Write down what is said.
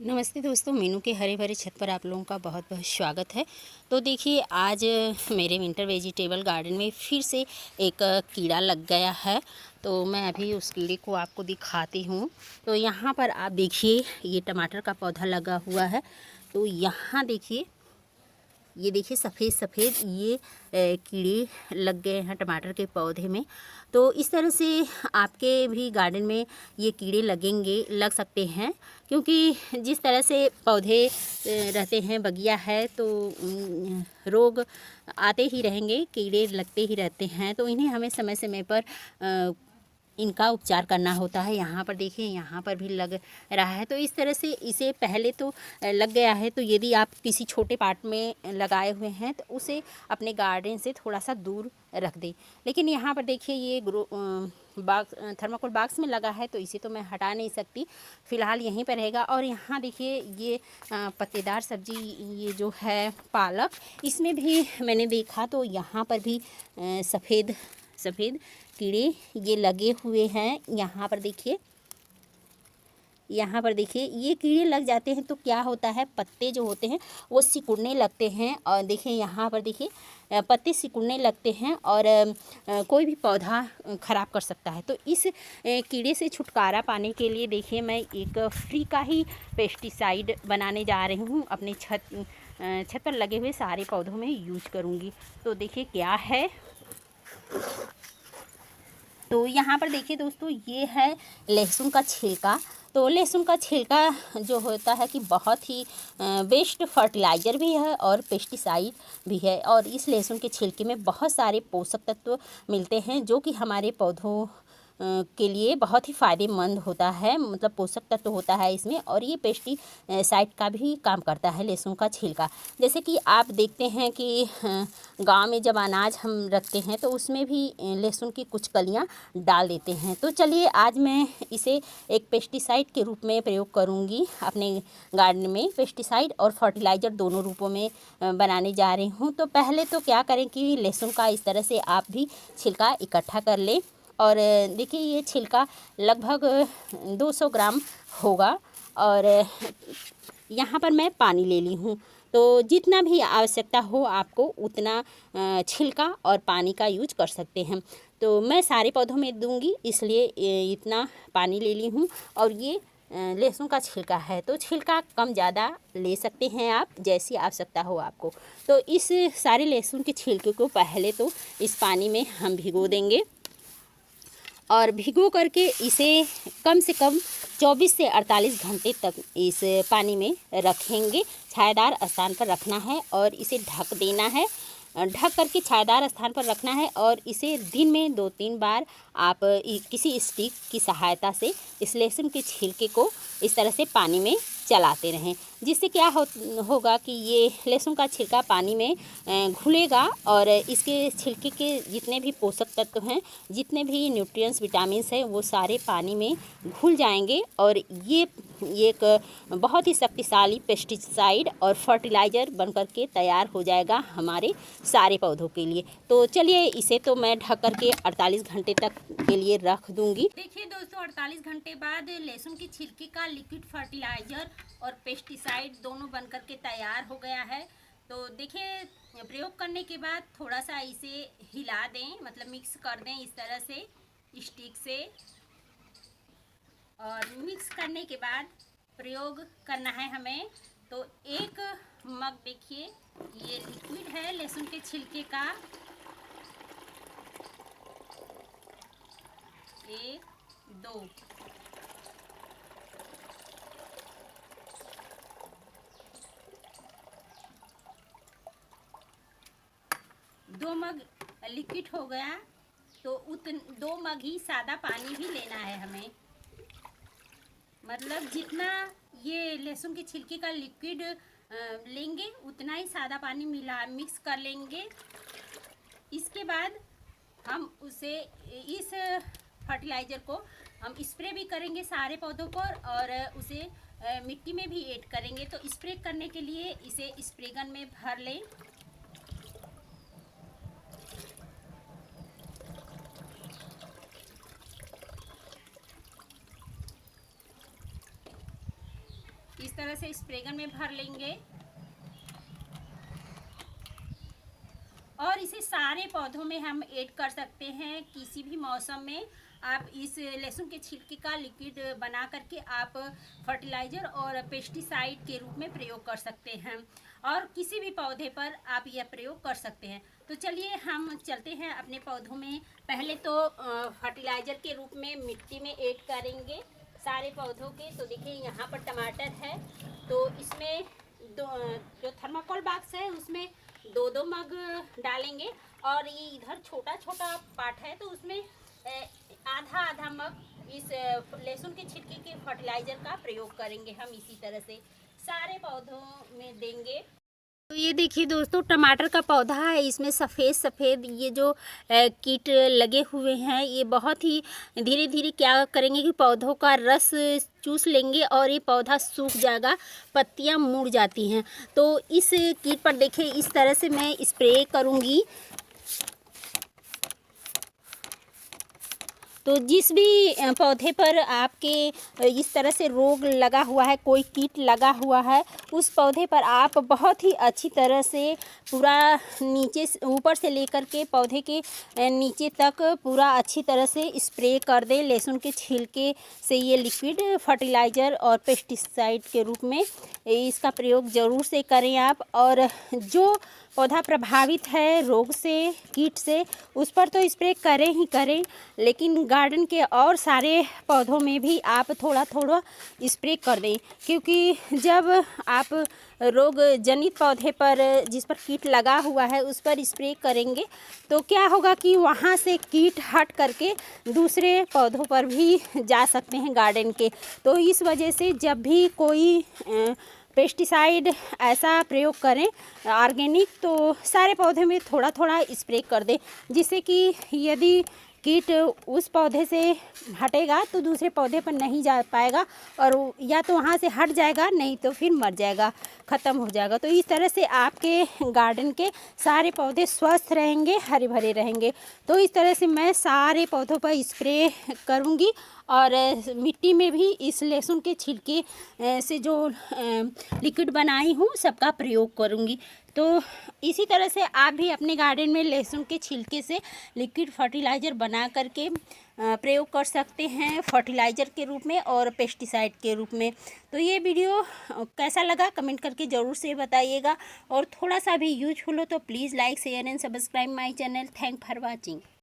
नमस्ते दोस्तों, मीनू के हरे भरे छत पर आप लोगों का बहुत बहुत स्वागत है। तो देखिए, आज मेरे विंटर वेजिटेबल गार्डन में फिर से एक कीड़ा लग गया है। तो मैं अभी उस कीड़े को आपको दिखाती हूँ। तो यहाँ पर आप देखिए, ये टमाटर का पौधा लगा हुआ है। तो यहाँ देखिए, ये देखिए सफ़ेद सफ़ेद ये कीड़े लग गए हैं टमाटर के पौधे में। तो इस तरह से आपके भी गार्डन में ये कीड़े लग सकते हैं, क्योंकि जिस तरह से पौधे रहते हैं, बगिया है, तो रोग आते ही रहेंगे, कीड़े लगते ही रहते हैं। तो इन्हें हमें समय समय पर इनका उपचार करना होता है। यहाँ पर देखिए, यहाँ पर भी लग रहा है। तो इस तरह से इसे पहले तो लग गया है। तो यदि आप किसी छोटे पार्ट में लगाए हुए हैं तो उसे अपने गार्डन से थोड़ा सा दूर रख दें। लेकिन यहाँ पर देखिए, ये थर्माकोल बॉक्स में लगा है, तो इसे तो मैं हटा नहीं सकती, फ़िलहाल यहीं पर रहेगा। और यहाँ देखिए, ये पत्तेदार सब्जी, ये जो है पालक, इसमें भी मैंने देखा तो यहाँ पर भी सफ़ेद सफ़ेद कीड़े ये लगे हुए हैं। यहाँ पर देखिए, ये कीड़े लग जाते हैं तो क्या होता है, पत्ते जो होते हैं वो सिकुड़ने लगते हैं। और देखिए, यहाँ पर देखिए पत्ते सिकुड़ने लगते हैं और कोई भी पौधा ख़राब कर सकता है। तो इस कीड़े से छुटकारा पाने के लिए देखिए, मैं एक फ्री का ही पेस्टिसाइड बनाने जा रही हूँ। अपने छत पर लगे हुए सारे पौधों में यूज करूँगी। तो देखिए क्या है। तो यहाँ पर देखिए दोस्तों, ये है लहसुन का छिलका। तो लहसुन का छिलका जो होता है कि बहुत ही बेस्ट फर्टिलाइज़र भी है और पेस्टिसाइड भी है। और इस लहसुन के छिलके में बहुत सारे पोषक तत्व मिलते हैं, जो कि हमारे पौधों के लिए बहुत ही फ़ायदेमंद होता है। मतलब पोषक तत्व होता है इसमें। और ये पेस्टिसाइड का भी काम करता है लहसुन का छिलका। जैसे कि आप देखते हैं कि गांव में जब अनाज हम रखते हैं तो उसमें भी लहसुन की कुछ कलियां डाल देते हैं। तो चलिए, आज मैं इसे एक पेस्टिसाइड के रूप में प्रयोग करूंगी अपने गार्डन में। पेस्टिसाइड और फर्टिलाइज़र दोनों रूपों में बनाने जा रही हूँ। तो पहले तो क्या करें कि लहसुन का इस तरह से आप भी छिलका इकट्ठा कर लें। और देखिए, ये छिलका लगभग 200 ग्राम होगा। और यहाँ पर मैं पानी ले ली हूँ। तो जितना भी आवश्यकता हो आपको उतना छिलका और पानी का यूज कर सकते हैं। तो मैं सारे पौधों में दूंगी, इसलिए इतना पानी ले ली हूँ। और ये लहसुन का छिलका है, तो छिलका कम ज़्यादा ले सकते हैं आप, जैसी आवश्यकता हो आपको। तो इस सारे लहसुन के छिलके को पहले तो इस पानी में हम भिगो देंगे। और भिगो करके इसे कम से कम 24 से 48 घंटे तक इस पानी में रखेंगे। छायादार स्थान पर रखना है और इसे ढक देना है। ढक करके छायादार स्थान पर रखना है। और इसे दिन में 2-3 बार आप किसी स्टिक की सहायता से इस लहसुन के छिलके को इस तरह से पानी में चलाते रहें। जिससे क्या होगा कि ये लहसुन का छिलका पानी में घुलेगा और इसके छिलके के जितने भी पोषक तत्व हैं, जितने भी न्यूट्रिएंट्स, विटामिन्स हैं, वो सारे पानी में घुल जाएंगे। और ये एक बहुत ही शक्तिशाली पेस्टिसाइड और फर्टिलाइज़र बनकर के तैयार हो जाएगा हमारे सारे पौधों के लिए। तो चलिए, इसे तो मैं ढक करके 48 घंटे तक के लिए रख दूंगी। देखिए दोस्तों, 48 घंटे बाद लहसुन की छिलके का लिक्विड फर्टिलाइज़र और पेस्टिसाइड दोनों बनकर के तैयार हो गया है। तो देखिए, प्रयोग करने के बाद थोड़ा सा इसे हिला दें, मतलब मिक्स कर दें इस तरह से स्टिक से। और मिक्स करने के बाद प्रयोग करना है हमें। तो एक मग देखिए, ये लिक्विड है लहसुन के छिलके का। 1, 2, 2 मग लिक्विड हो गया। तो 2 मग ही सादा पानी भी लेना है हमें। मतलब जितना ये लहसुन के छिलके का लिक्विड लेंगे, उतना ही सादा पानी मिक्स कर लेंगे। इसके बाद हम उसे इस फर्टिलाइज़र को हम स्प्रे भी करेंगे सारे पौधों पर। और उसे मिट्टी में भी ऐड करेंगे। तो स्प्रे करने के लिए इसे स्प्रे गन में भर लें। इस तरह से स्प्रे गन में भर लेंगे और इसे सारे पौधों में हम ऐड कर सकते हैं। किसी भी मौसम में आप इस लहसुन के छिलके का लिक्विड बना करके आप फर्टिलाइज़र और पेस्टिसाइड के रूप में प्रयोग कर सकते हैं और किसी भी पौधे पर आप यह प्रयोग कर सकते हैं। तो चलिए हम चलते हैं अपने पौधों में। पहले तो फर्टिलाइज़र के रूप में मिट्टी में ऐड करेंगे सारे पौधों के। तो देखिए यहाँ पर टमाटर है, तो इसमें जो थर्माकोल बॉक्स है उसमें 2-2 मग डालेंगे और ये इधर छोटा छोटा पार्ट है तो उसमें आधा मग इस लहसुन के छिलके के फर्टिलाइज़र का प्रयोग करेंगे। हम इसी तरह से सारे पौधों में देंगे। तो ये देखिए दोस्तों, टमाटर का पौधा है, इसमें सफ़ेद ये जो कीट लगे हुए हैं, ये बहुत ही धीरे धीरे क्या करेंगे कि पौधों का रस चूस लेंगे और ये पौधा सूख जाएगा, पत्तियां मुड़ जाती हैं। तो इस कीट पर देखिए इस तरह से मैं स्प्रे करूँगी। तो जिस भी पौधे पर आपके इस तरह से रोग लगा हुआ है, कोई कीट लगा हुआ है, उस पौधे पर आप बहुत ही अच्छी तरह से पूरा नीचे ऊपर से लेकर के पौधे के नीचे तक पूरा अच्छी तरह से स्प्रे कर दें लहसुन के छिलके से। ये लिक्विड फर्टिलाइज़र और पेस्टिसाइड के रूप में इसका प्रयोग ज़रूर से करें आप। और जो पौधा प्रभावित है रोग से, कीट से, उस पर तो स्प्रे करें ही करें, लेकिन गार्डन के और सारे पौधों में भी आप थोड़ा थोड़ा स्प्रे कर दें। क्योंकि जब आप रोग जनित पौधे पर जिस पर कीट लगा हुआ है उस पर स्प्रे करेंगे तो क्या होगा कि वहाँ से कीट हट करके दूसरे पौधों पर भी जा सकते हैं गार्डन के। तो इस वजह से जब भी कोई पेस्टिसाइड ऐसा प्रयोग करें ऑर्गेनिक, तो सारे पौधे में थोड़ा थोड़ा स्प्रे कर दें, जिससे कि यदि कीट उस पौधे से हटेगा तो दूसरे पौधे पर नहीं जा पाएगा और या तो वहाँ से हट जाएगा, नहीं तो फिर मर जाएगा, ख़त्म हो जाएगा। तो इस तरह से आपके गार्डन के सारे पौधे स्वस्थ रहेंगे, हरे भरे रहेंगे। तो इस तरह से मैं सारे पौधों पर स्प्रे करूँगी और मिट्टी में भी इस लहसुन के छिलके से जो लिक्विड बनाई हूँ सबका प्रयोग करूँगी। तो इसी तरह से आप भी अपने गार्डन में लहसुन के छिलके से लिक्विड फर्टिलाइज़र बना करके प्रयोग कर सकते हैं फर्टिलाइज़र के रूप में और पेस्टिसाइड के रूप में। तो ये वीडियो कैसा लगा कमेंट करके ज़रूर से बताइएगा और थोड़ा सा भी यूजफुल हो तो please like share and subscribe my channel. Thank for watching.